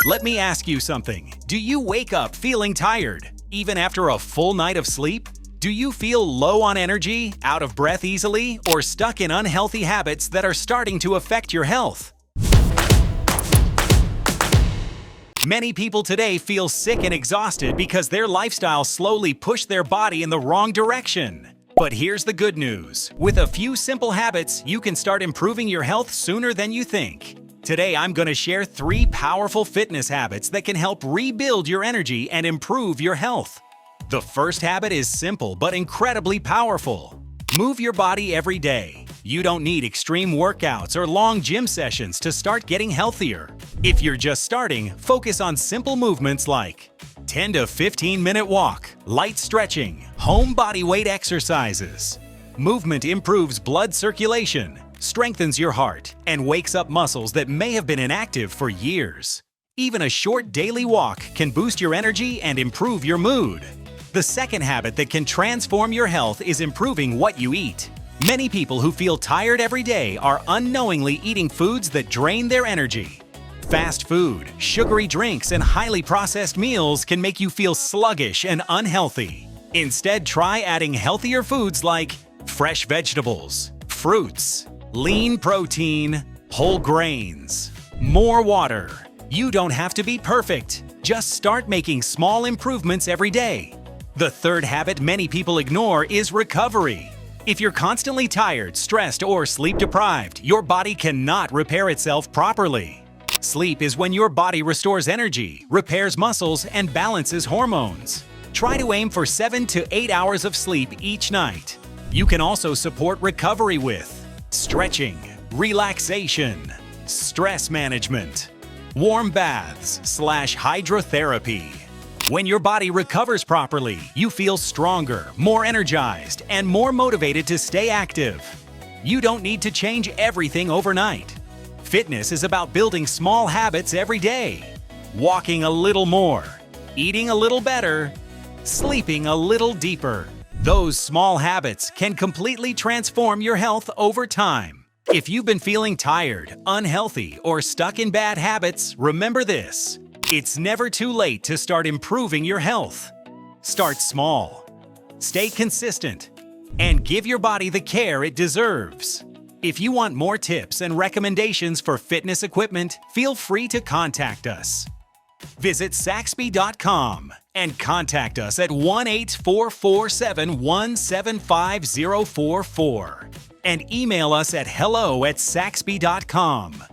Let me ask you something. Do you wake up feeling tired, even after a full night of sleep? Do you feel low on energy, out of breath easily, or stuck in unhealthy habits that are starting to affect your health? Many people today feel sick and exhausted because their lifestyle slowly pushed their body in the wrong direction. But here's the good news. With a few simple habits, you can start improving your health sooner than you think. Today, I'm going to share 3 powerful fitness habits that can help rebuild your energy and improve your health. The first habit is simple but incredibly powerful. Move your body every day. You don't need extreme workouts or long gym sessions to start getting healthier. If you're just starting, focus on simple movements like 10 to 15-minute walk, light stretching, home body weight exercises. Movement improves blood circulation, strengthens your heart, and wakes up muscles that may have been inactive for years. Even a short daily walk can boost your energy and improve your mood. The second habit that can transform your health is improving what you eat. Many people who feel tired every day are unknowingly eating foods that drain their energy. Fast food, sugary drinks, and highly processed meals can make you feel sluggish and unhealthy. Instead, try adding healthier foods like fresh vegetables, fruits, lean protein, whole grains, more water. You don't have to be perfect. Just start making small improvements every day. The third habit many people ignore is recovery. If you're constantly tired, stressed, or sleep-deprived, your body cannot repair itself properly. Sleep is when your body restores energy, repairs muscles, and balances hormones. Try to aim for 7 to 8 hours of sleep each night. You can also support recovery with stretching, relaxation, stress management, warm baths/hydrotherapy. When your body recovers properly, you feel stronger, more energized, and more motivated to stay active. You don't need to change everything overnight. Fitness is about building small habits every day. Walking a little more, eating a little better, sleeping a little deeper. Those small habits can completely transform your health over time. If you've been feeling tired, unhealthy, or stuck in bad habits, remember this. It's never too late to start improving your health. Start small, stay consistent, and give your body the care it deserves. If you want more tips and recommendations for fitness equipment, feel free to contact us. Visit SAKSBY.com and contact us at 1-844-7175044 and email us at hello@saksby.com.